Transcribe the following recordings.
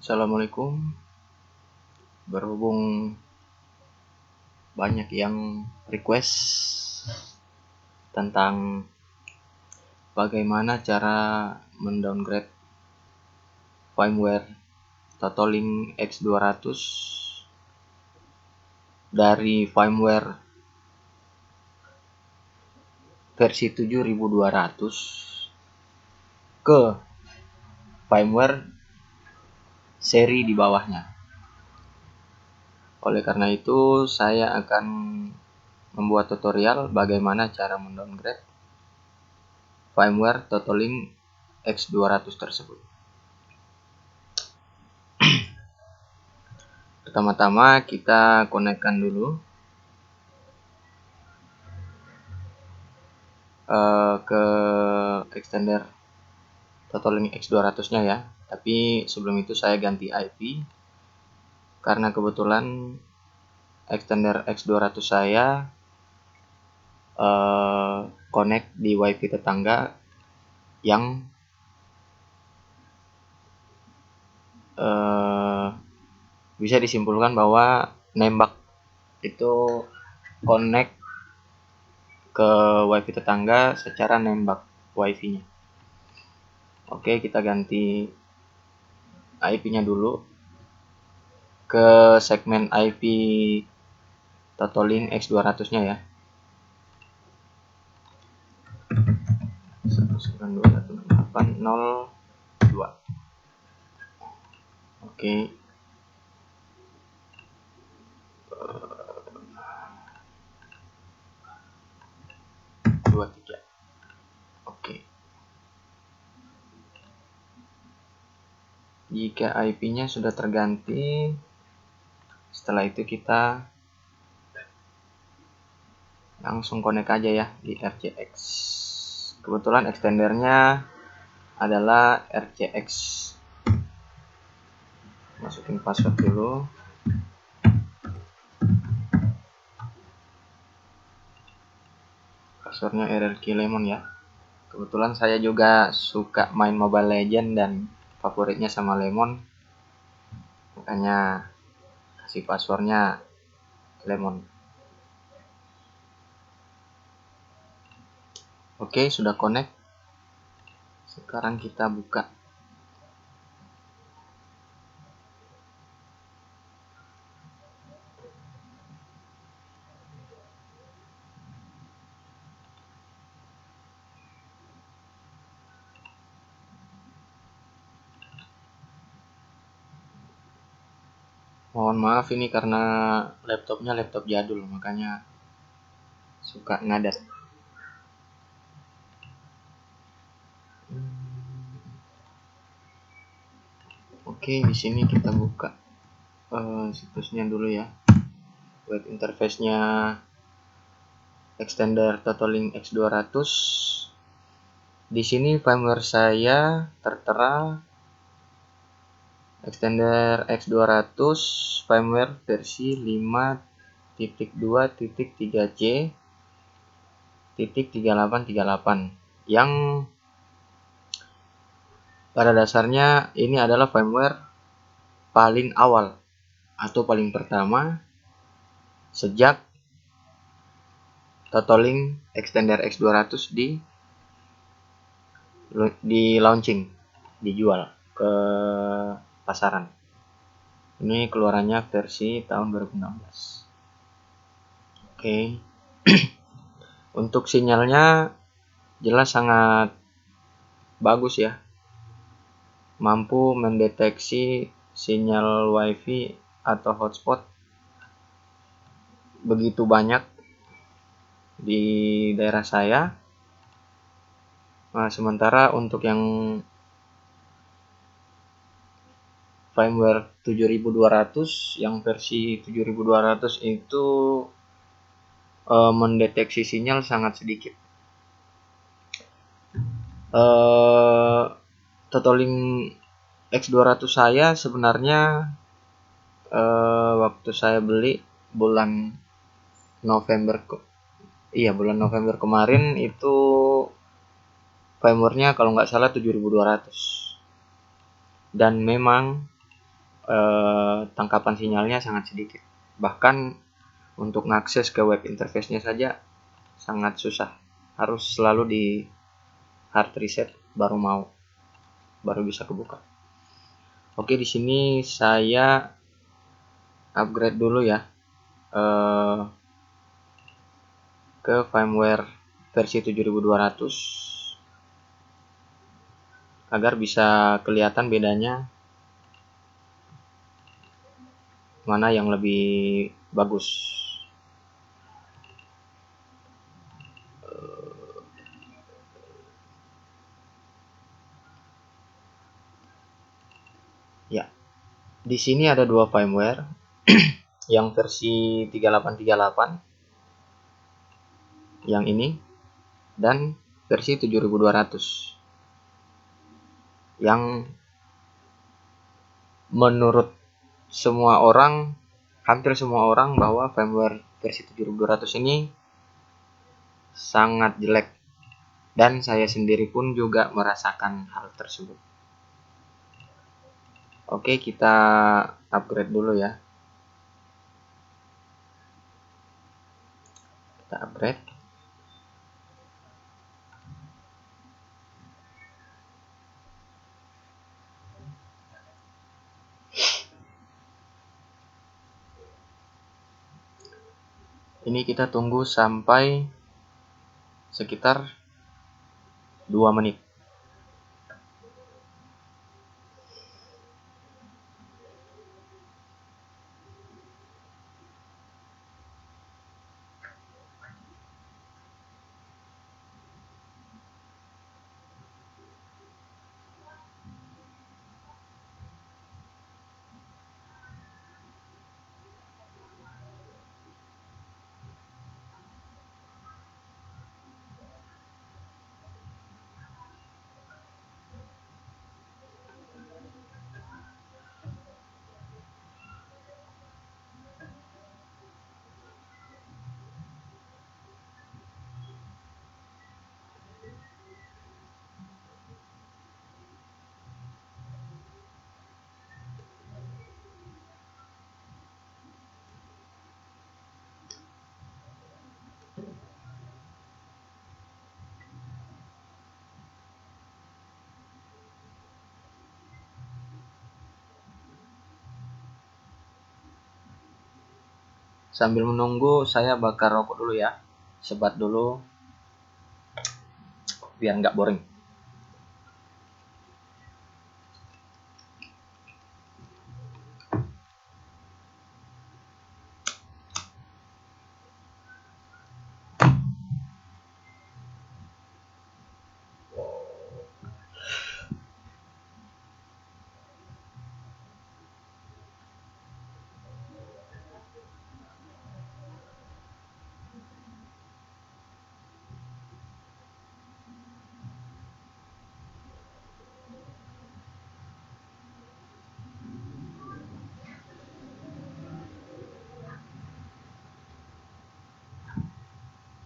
Assalamualaikum. Berhubung banyak yang request tentang bagaimana cara mendowngrade firmware Totolink X200 dari firmware versi 7200 ke firmware seri di bawahnya. Oleh karena itu, saya akan membuat tutorial bagaimana cara mendowngrade firmware Totolink X200 tersebut. Pertama-tama kita konekkan dulu ke extender Totolink X200-nya ya. Tapi sebelum itu saya ganti IP karena kebetulan extender X200 saya connect di WiFi tetangga yang bisa disimpulkan bahwa nembak itu connect ke WiFi tetangga secara nembak WiFi-nya. Oke, kita ganti IP-nya dulu ke segmen IP Totolink X200-nya ya. 192.168.0.2. Oke. Oke. Jika IP-nya sudah terganti, setelah itu kita langsung connect aja ya di RCX. Kebetulan extendernya adalah RCX. Masukin password dulu. Passwordnya RRQ Lemon ya. Kebetulan saya juga suka main Mobile Legend dan favoritnya sama Lemon, makanya kasih passwordnya Lemon. Oke, sudah connect. Sekarang kita buka mohon maaf ini karena laptopnya laptop jadul, makanya suka ngadat. Oke, di sini kita buka situsnya dulu ya. Web interface-nya extender Totolink X200. Di sini firmware saya tertera extender X200 firmware versi 5.2.3J.3838 yang pada dasarnya ini adalah firmware paling awal atau paling pertama sejak Totolink extender X200 di launching, dijual ke pasaran. Ini keluarannya versi tahun 2016. Oke. Untuk sinyalnya jelas sangat bagus ya. Mampu mendeteksi sinyal WiFi atau hotspot begitu banyak di daerah saya. Nah, sementara untuk yang firmware 7200 yang versi 7200 itu mendeteksi sinyal sangat sedikit. Totolink X200 saya sebenarnya waktu saya beli bulan November kemarin itu firmware-nya kalau nggak salah 7200. Dan memang tangkapan sinyalnya sangat sedikit. Bahkan untuk mengakses ke web interface-nya saja sangat susah. Harus selalu di hard reset baru bisa kebuka. Oke, di sini saya upgrade dulu ya ke firmware versi 7200 agar bisa kelihatan bedanya mana yang lebih bagus. Ya, di sini ada dua firmware, yang versi 3838 yang ini dan versi 7200 yang menurut hampir semua orang bahwa firmware versi 7200 ini sangat jelek, dan saya sendiri pun juga merasakan hal tersebut. Oke, kita upgrade dulu ya. Kita upgrade. Ini kita tunggu sampai sekitar 2 menit. Sambil menunggu, saya bakar rokok dulu ya. Sebat dulu biar nggak boring.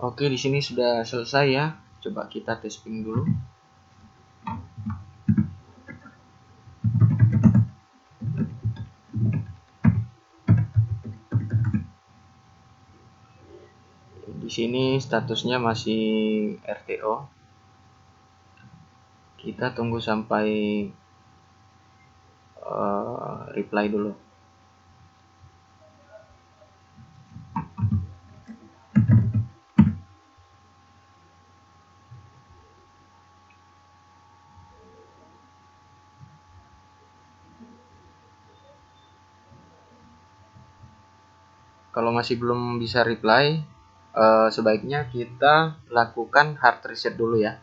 Oke, di sini sudah selesai ya. Coba kita testing dulu. Di sini statusnya masih RTO. Kita tunggu sampai reply dulu. Kalau masih belum bisa reply, sebaiknya kita lakukan hard reset dulu ya.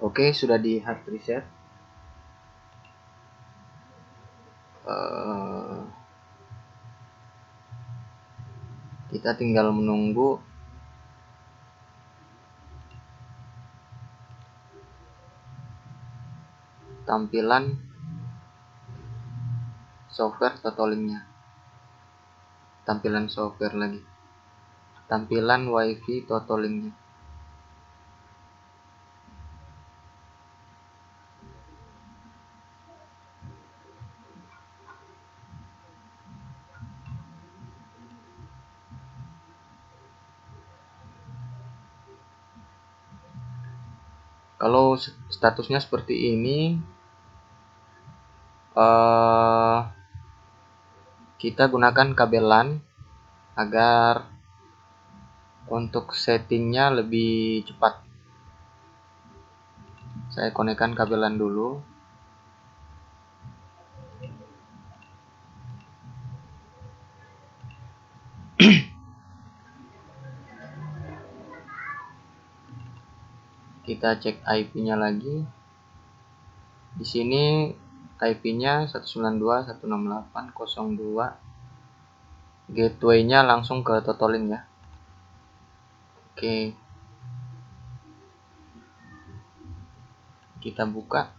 Oke, sudah di hard reset. Kita tinggal menunggu tampilan software totalingnya, tampilan software lagi, tampilan wifi totalingnya. Kalau statusnya seperti ini, kita gunakan kabel LAN agar untuk settingnya lebih cepat. Saya konekkan kabel LAN dulu. Kita cek IP-nya lagi. Di sini IP-nya 192.168.02. Gateway-nya langsung ke Totalink ya. Oke. Kita buka.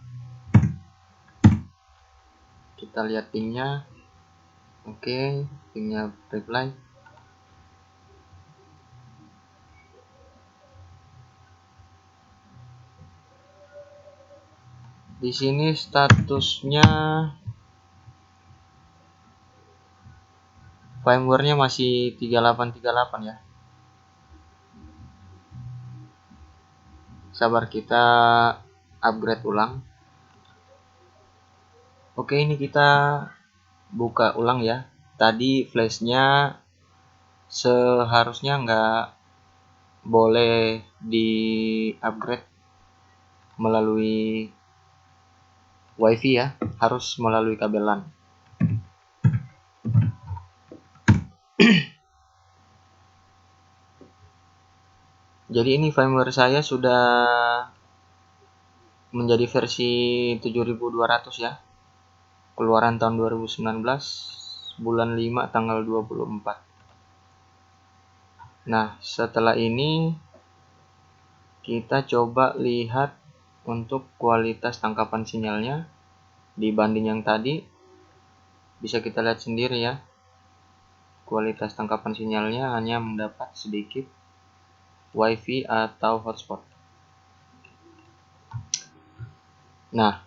Kita lihat ping-nya. Oke, ping-nya reply. Di sini statusnya firmware-nya masih 3838 ya. Sabar, kita upgrade ulang. Oke, ini kita buka ulang ya. Tadi flashnya seharusnya nggak boleh di upgrade melalui wifi ya, harus melalui kabel LAN. Jadi ini firmware saya sudah menjadi versi 7200 ya, keluaran tahun 2019, bulan 5 tanggal 24. Nah, setelah ini kita coba lihat untuk kualitas tangkapan sinyalnya dibanding yang tadi. Bisa kita lihat sendiri ya, kualitas tangkapan sinyalnya hanya mendapat sedikit wifi atau hotspot. Nah,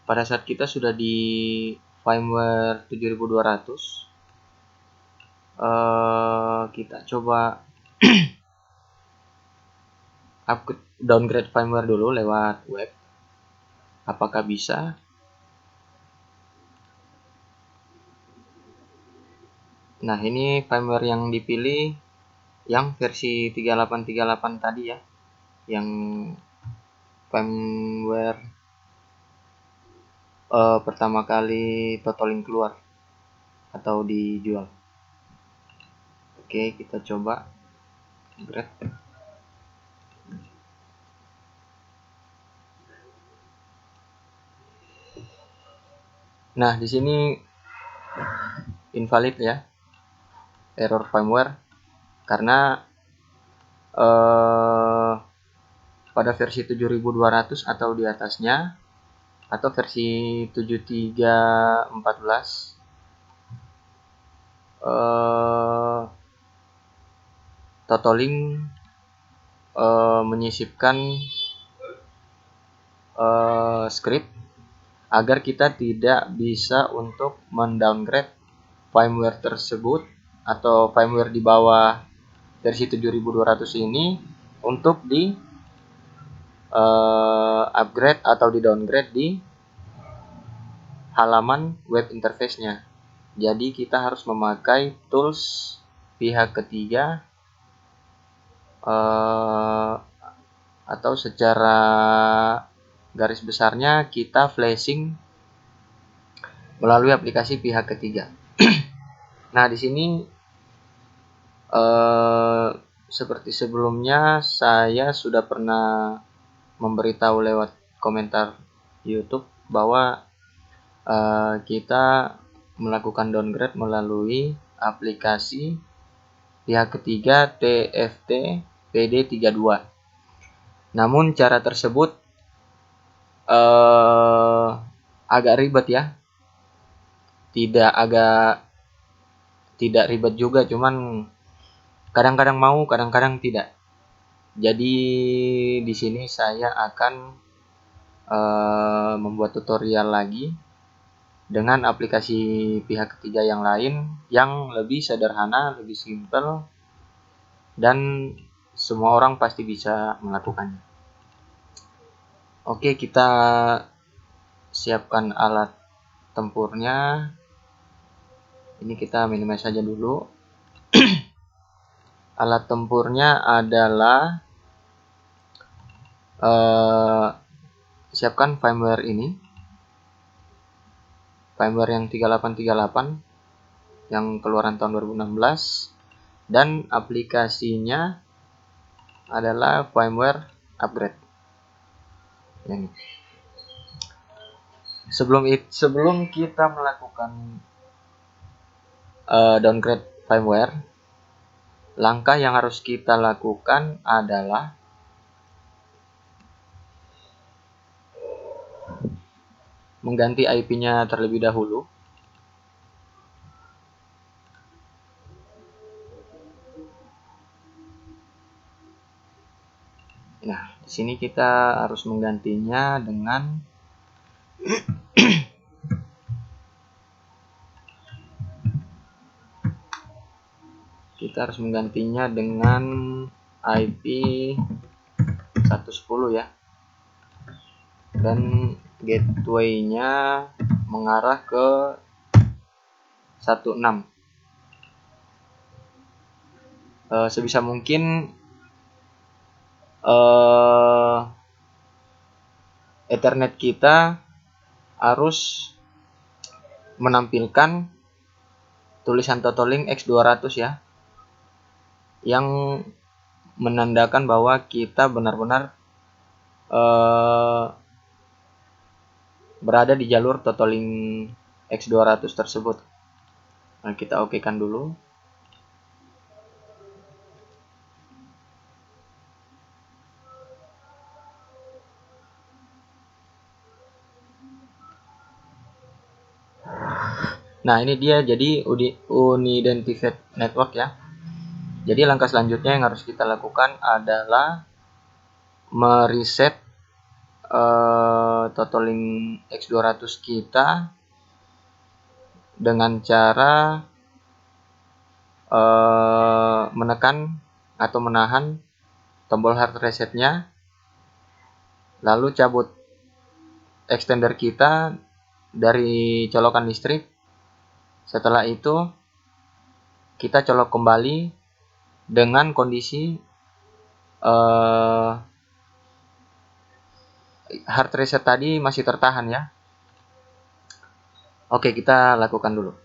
pada saat kita sudah di firmware 7200, kita coba downgrade firmware dulu lewat web. Apakah bisa? Nah, ini firmware yang dipilih yang versi 3838 tadi ya, yang firmware pertama kali Totalink keluar atau dijual. Oke, kita coba upgrade. Nah, di sini invalid ya, error firmware, karena pada versi 7200 atau di atasnya atau versi 7314 Totalink menyisipkan script agar kita tidak bisa untuk mendowngrade firmware tersebut atau firmware di bawah versi 7200 ini untuk di upgrade atau di downgrade di halaman web interface-nya. Jadi kita harus memakai tools pihak ketiga atau secara garis besarnya kita flashing melalui aplikasi pihak ketiga. Nah, di sini seperti sebelumnya saya sudah pernah memberitahu lewat komentar YouTube bahwa kita melakukan downgrade melalui aplikasi pihak ketiga TFT PD32. Namun cara tersebut agak ribet ya. Tidak ribet juga, cuman kadang-kadang mau, kadang-kadang tidak. Jadi di sini saya akan membuat tutorial lagi dengan aplikasi pihak ketiga yang lain yang lebih sederhana, lebih simpel, dan semua orang pasti bisa melakukannya. Oke, kita siapkan alat tempurnya. Ini kita minimize saja dulu. Alat tempurnya adalah siapkan firmware ini, firmware yang 3838 yang keluaran tahun 2016, dan aplikasinya adalah firmware upgrade. Ini. Sebelum kita melakukan downgrade firmware, langkah yang harus kita lakukan adalah mengganti IP-nya terlebih dahulu. Nah, di sini kita harus menggantinya dengan IP 110 ya. Dan gateway-nya mengarah ke 16. Sebisa mungkin Ethernet kita harus menampilkan tulisan Totoling X200 ya, yang menandakan bahwa kita benar-benar berada di jalur Totoling X200 tersebut. Nah, kita okekan dulu. Nah, ini dia jadi unidentified network ya. Jadi langkah selanjutnya yang harus kita lakukan adalah mereset Totoling X200 kita dengan cara menekan atau menahan tombol hard resetnya, lalu cabut extender kita dari colokan listrik. Setelah itu kita colok kembali dengan kondisi hard reset tadi masih tertahan ya. Oke, kita lakukan dulu.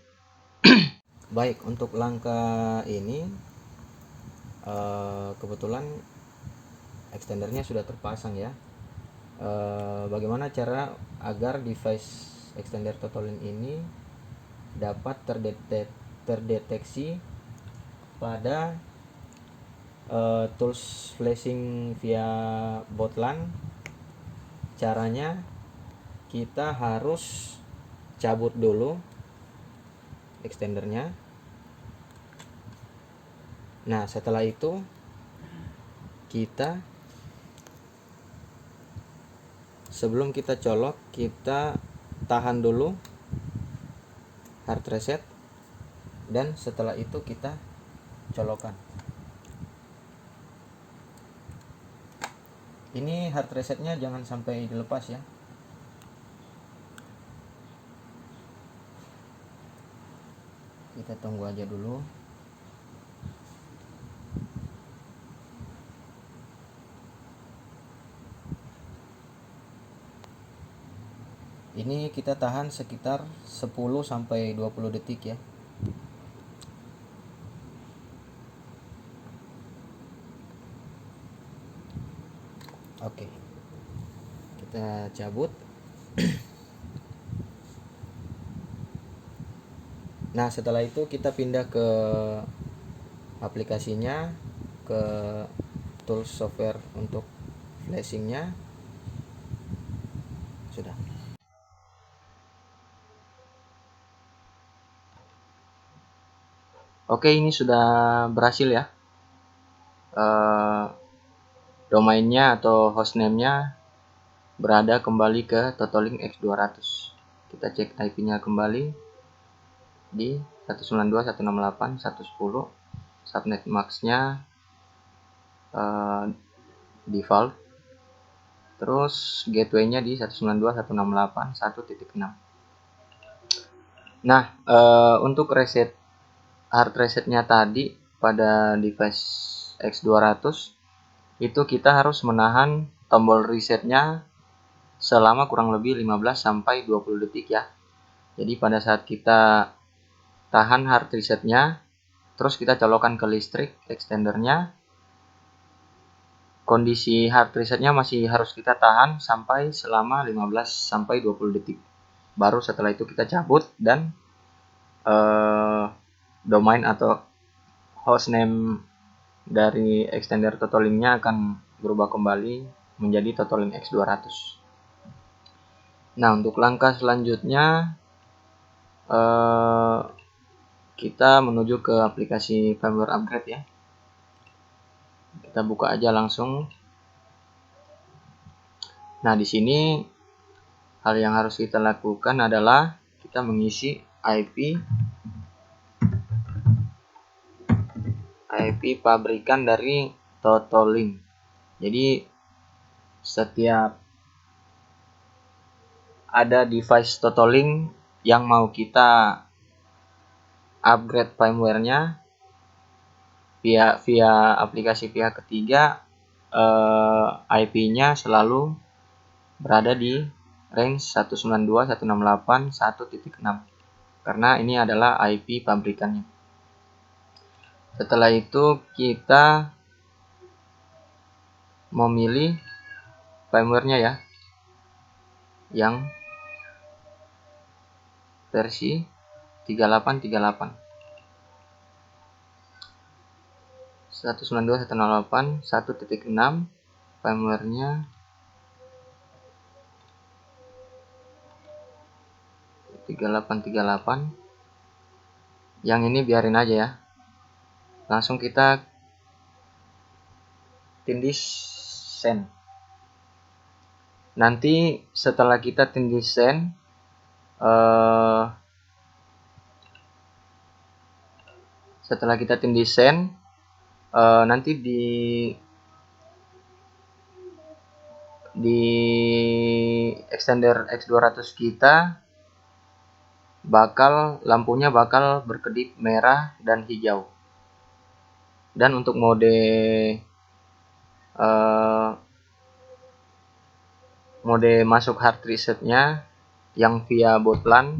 Baik, untuk langkah ini kebetulan extendernya sudah terpasang ya. Bagaimana cara agar device extender Totoling ini dapat terdeteksi pada tools flashing via botlan? Caranya kita harus cabut dulu extendernya. Nah, setelah itu sebelum kita colok, kita tahan dulu hard reset, dan setelah itu kita colokan. Ini hard resetnya jangan sampai dilepas ya. Kita tunggu aja dulu. Ini kita tahan sekitar 10 sampai 20 detik ya. Oke. Kita cabut. Nah, setelah itu kita pindah ke aplikasinya, ke tools software untuk flashingnya. Oke, ini sudah berhasil ya. Domainnya atau hostname-nya berada kembali ke Totolink X200. Kita cek IP-nya kembali di 192.168.110. Subnet max-nya default. Terus gateway-nya di 192.168.1.6. Nah, untuk reset hard resetnya tadi pada device X200 itu kita harus menahan tombol resetnya selama kurang lebih 15 sampai 20 detik ya. Jadi pada saat kita tahan hard resetnya, terus kita colokkan ke listrik extendernya, kondisi hard resetnya masih harus kita tahan sampai selama 15 sampai 20 detik. Baru setelah itu kita cabut dan domain atau hostname dari extender Totolink-nya akan berubah kembali menjadi Totolink X200. Nah, untuk langkah selanjutnya kita menuju ke aplikasi firmware upgrade ya. Kita buka aja langsung. Nah, di sini hal yang harus kita lakukan adalah kita mengisi IP pabrikan dari Totolink. Jadi setiap ada device Totolink yang mau kita upgrade firmware-nya via aplikasi pihak ketiga, IP-nya selalu berada di range 192.168.1.6 karena ini adalah IP pabrikannya. Setelah itu kita memilih firmware-nya ya, yang versi 3838 192.168.1.6 firmware-nya 3838. Yang ini biarin aja ya. Langsung kita tindih send. Nanti setelah kita tindih send, nanti di extender X200 kita lampunya bakal berkedip merah dan hijau. Dan untuk mode masuk hard resetnya yang via botlan,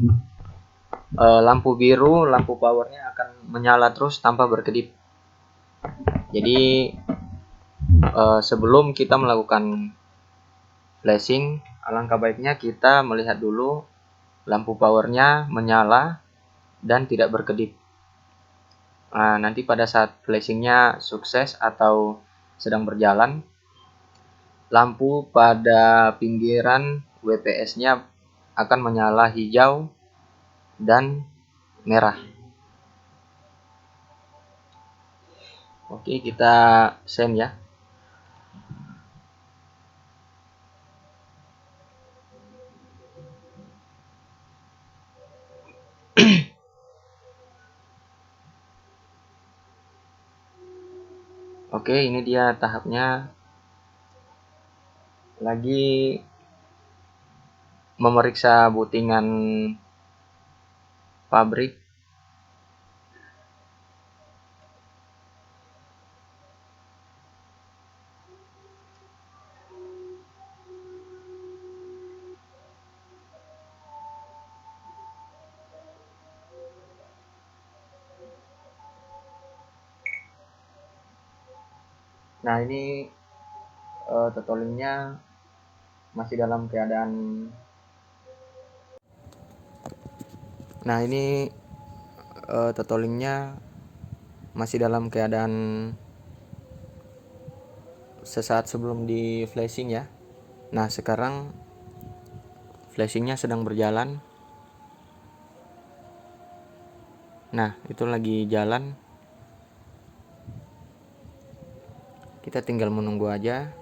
lampu biru, lampu powernya akan menyala terus tanpa berkedip. Jadi sebelum kita melakukan flashing, alangkah baiknya kita melihat dulu lampu powernya menyala dan tidak berkedip. Nah, nanti pada saat flashingnya sukses atau sedang berjalan, lampu pada pinggiran WPS-nya akan menyala hijau dan merah. Oke, kita send ya. Oke, ini dia tahapnya. Lagi memeriksa bootingan pabrik. Nah, ini Totolink-nya masih dalam keadaan sesaat sebelum di flashing ya. Nah, sekarang flashingnya sedang berjalan. Nah, itu lagi jalan. Kita tinggal menunggu aja.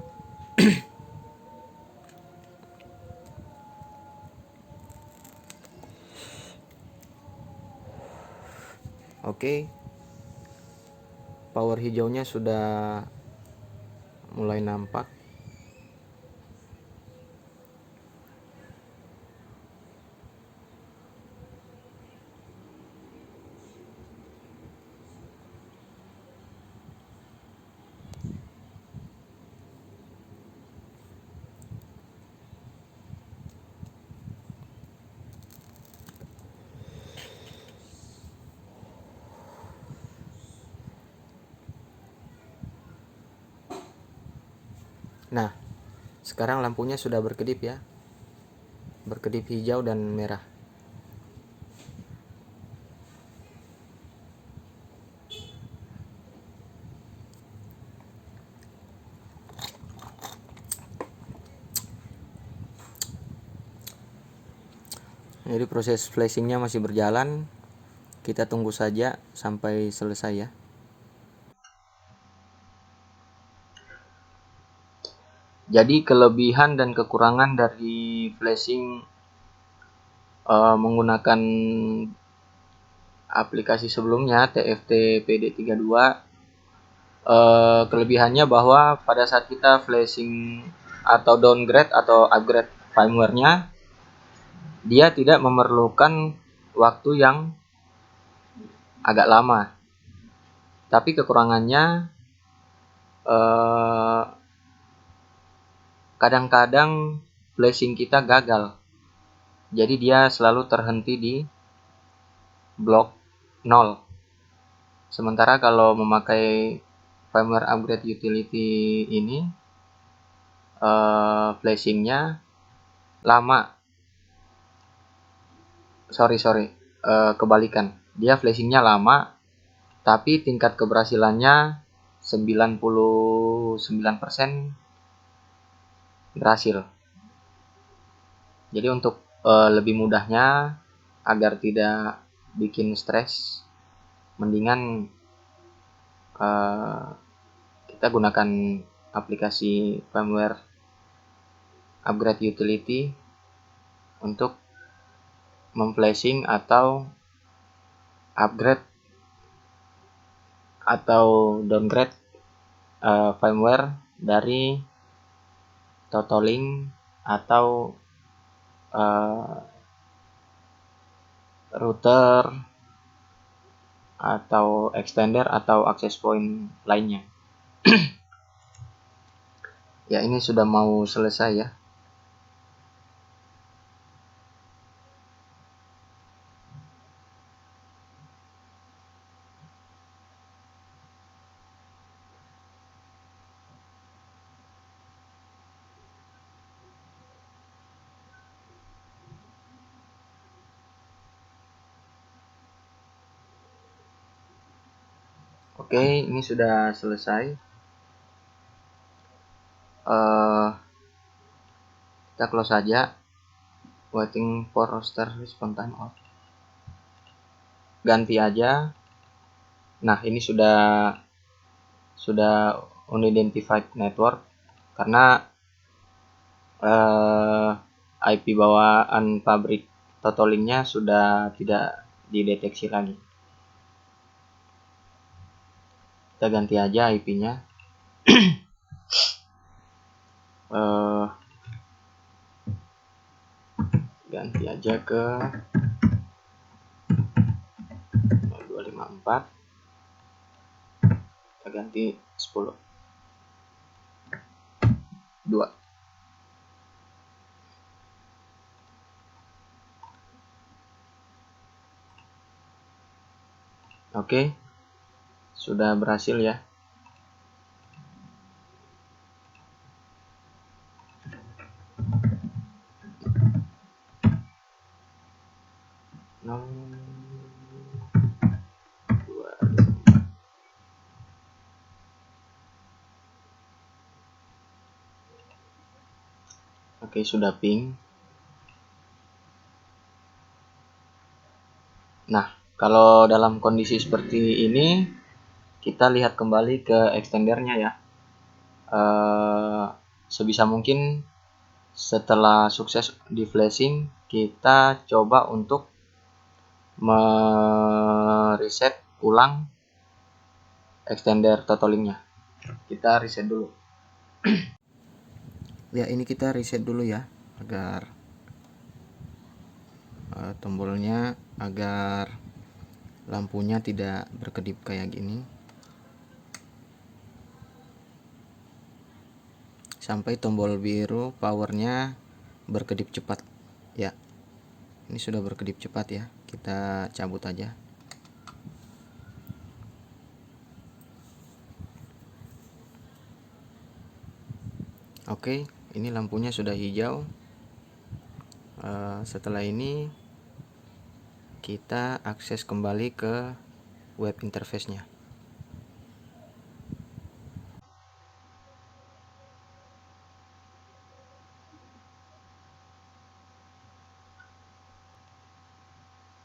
Oke. Power hijaunya sudah mulai nampak. Nah, sekarang lampunya sudah berkedip ya. Berkedip hijau dan merah. Jadi proses flashingnya masih berjalan. Kita tunggu saja sampai selesai ya. Jadi kelebihan dan kekurangan dari flashing menggunakan aplikasi sebelumnya TFT PD32, kelebihannya bahwa pada saat kita flashing atau downgrade atau upgrade firmware-nya, dia tidak memerlukan waktu yang agak lama. Tapi kekurangannya kadang-kadang flashing kita gagal. Jadi dia selalu terhenti di blok 0. Sementara kalau memakai firmware upgrade utility ini, flashingnya lama. Kebalikan. Dia flashingnya lama, tapi tingkat keberhasilannya 99% berhasil. Jadi untuk lebih mudahnya, agar tidak bikin stres, mendingan kita gunakan aplikasi firmware upgrade utility untuk memflashing atau upgrade atau downgrade firmware dari Totalink atau router atau extender atau access point lainnya. Ya, ini sudah mau selesai ya. Oke, ini sudah selesai. Kita close saja. Waiting for roster response time off. Ganti aja. Nah, ini sudah unidentified network karena IP bawaan pabrik Totalink-nya sudah tidak dideteksi lagi. Kita ganti aja IP-nya. Ganti aja ke 0254. Kita ganti 10 2. Oke, sudah berhasil ya. Oke, sudah ping. Nah, Kalau dalam kondisi seperti ini, kita lihat kembali ke extendernya ya. Sebisa mungkin setelah sukses di flashing, kita coba untuk mereset ulang extender throttling-nya. Kita reset dulu. Ya, ini kita reset dulu ya, agar tombolnya, agar lampunya tidak berkedip kayak gini, sampai tombol biru powernya berkedip cepat ya. Ini sudah berkedip cepat ya, kita cabut aja. Oke, ini lampunya sudah hijau. Setelah ini kita akses kembali ke web interface-nya.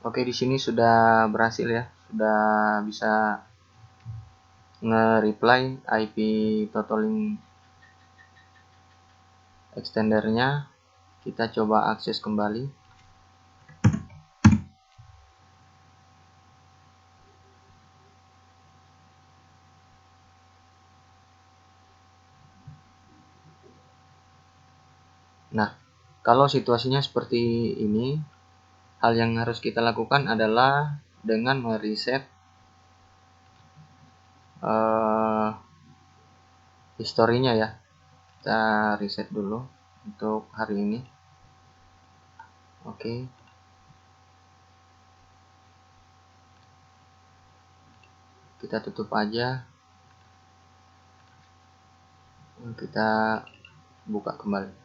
Oke, di sini sudah berhasil ya, sudah bisa nge-reply IP throttling extendernya. Kita coba akses kembali. Nah, kalau situasinya seperti ini, hal yang harus kita lakukan adalah dengan mereset historinya ya. Kita reset dulu untuk hari ini. Oke. Kita tutup aja. Kita buka kembali.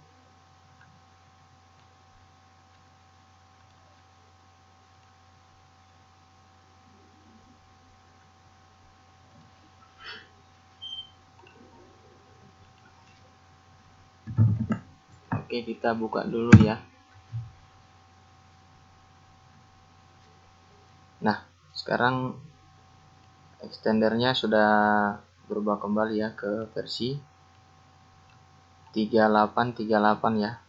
Oke, kita buka dulu ya. Nah, sekarang extendernya sudah berubah kembali ya ke versi 3838 ya,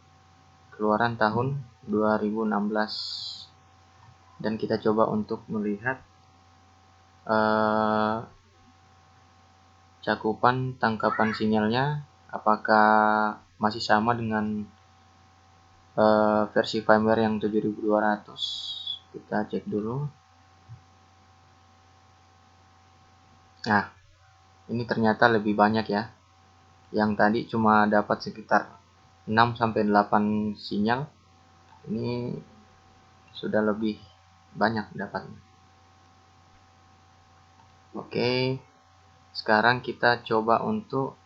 keluaran tahun 2016. Dan kita coba untuk melihat cakupan tangkapan sinyalnya apakah masih sama dengan versi firmware yang 7200. Kita cek dulu. Nah, ini ternyata lebih banyak ya. Yang tadi cuma dapat sekitar 6-8 sinyal, ini sudah lebih banyak dapatnya. Oke, sekarang kita coba untuk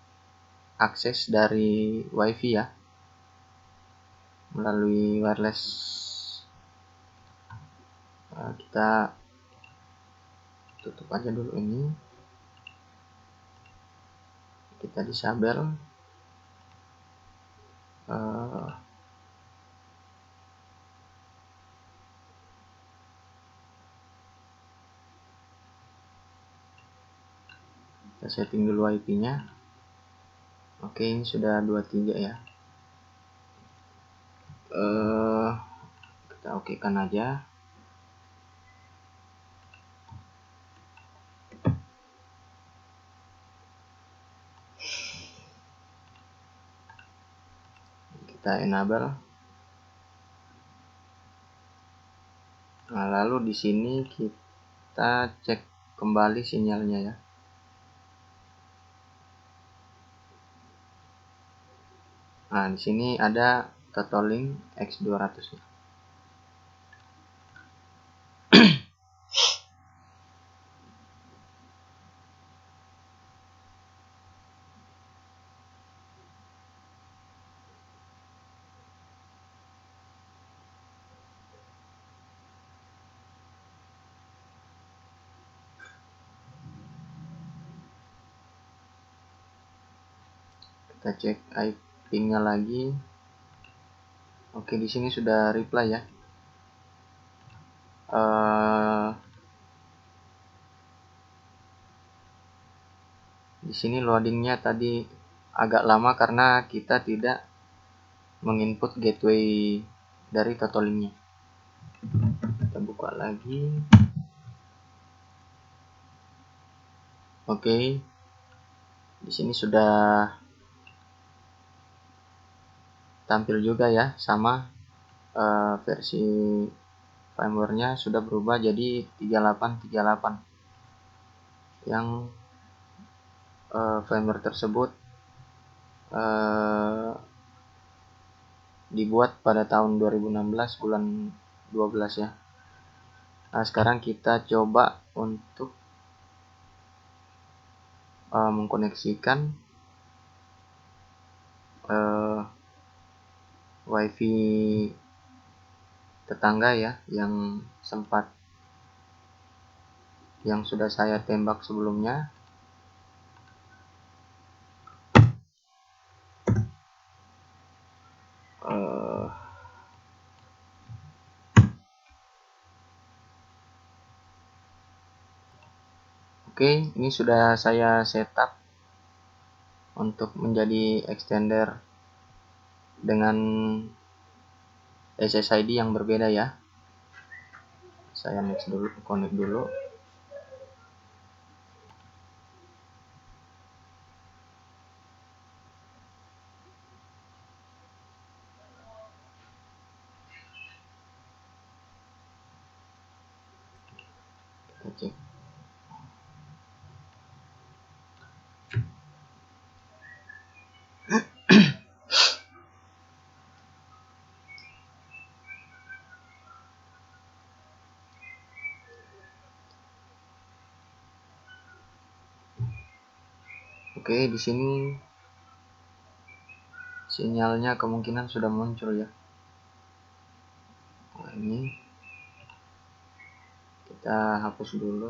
akses dari WiFi ya, melalui wireless. Kita tutup aja dulu ini, kita disable. Kita setting dulu IP-nya. Oke, ini sudah 23 ya. Kita oke kan aja. Kita enable. Nah, lalu di sini kita cek kembali sinyalnya ya. Nah, di sini ada throttling X200 nya. Kita cek IP-nya lagi. Oke, di sini sudah reply ya. Di sini loadingnya tadi agak lama karena kita tidak menginput gateway dari Totolinknya. Kita buka lagi. Oke, di sini sudah tampil juga ya, sama versi firmware-nya sudah berubah jadi 3838 yang firmware tersebut dibuat pada tahun 2016 bulan 12 ya. Nah, sekarang kita coba untuk mengkoneksikan wifi tetangga ya, yang sudah saya tembak sebelumnya. Oke, ini sudah saya setup untuk menjadi extender dengan SSID yang berbeda ya. Saya next dulu, connect dulu. Kita cek. Oke, di sini sinyalnya kemungkinan sudah muncul ya. Nah, ini kita hapus dulu.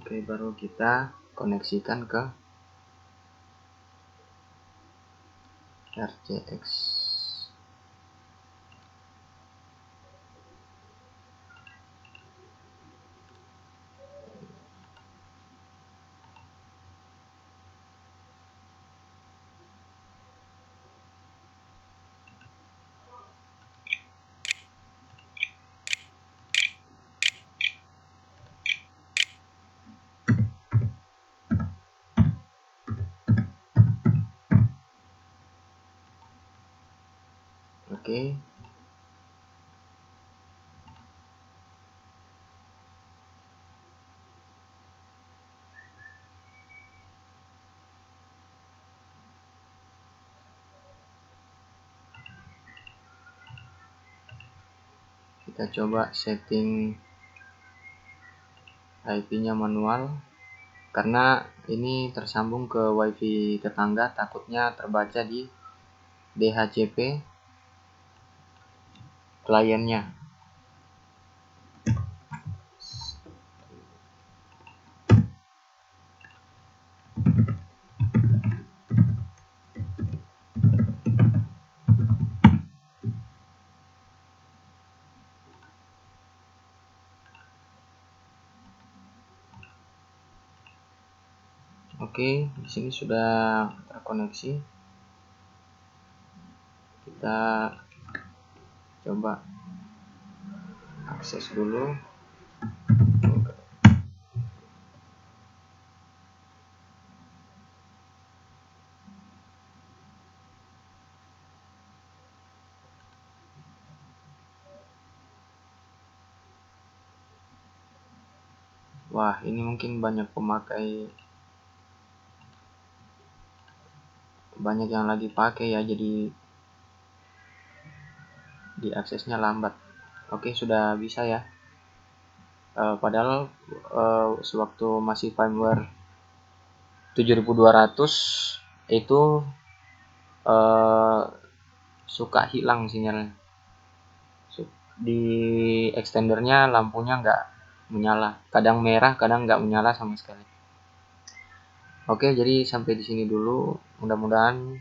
Oke, baru kita koneksikan ke RCX. Oke. Kita coba setting IP-nya manual. Karena ini tersambung ke wifi tetangga, takutnya terbaca di DHCP kliennya. Oke, di sini sudah terkoneksi. Kita coba akses dulu. Wah, ini mungkin banyak yang lagi pakai ya, jadi diaksesnya lambat. Oke, sudah bisa ya. Padahal sewaktu masih firmware 7200 itu suka hilang sinyalnya. Di extendernya lampunya nggak menyala, kadang merah, kadang nggak menyala sama sekali. Oke, jadi sampai di sini dulu. Mudah-mudahan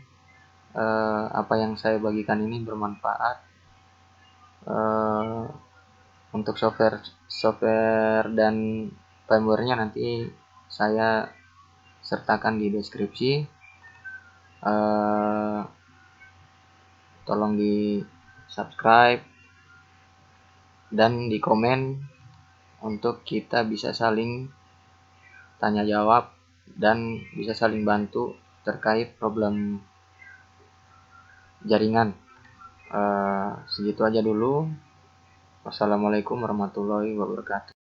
apa yang saya bagikan ini bermanfaat. Untuk software dan firmware-nya nanti saya sertakan di deskripsi. Tolong di subscribe dan di komen untuk kita bisa saling tanya jawab dan bisa saling bantu terkait problem jaringan. Segitu aja dulu. Wassalamualaikum warahmatullahi wabarakatuh.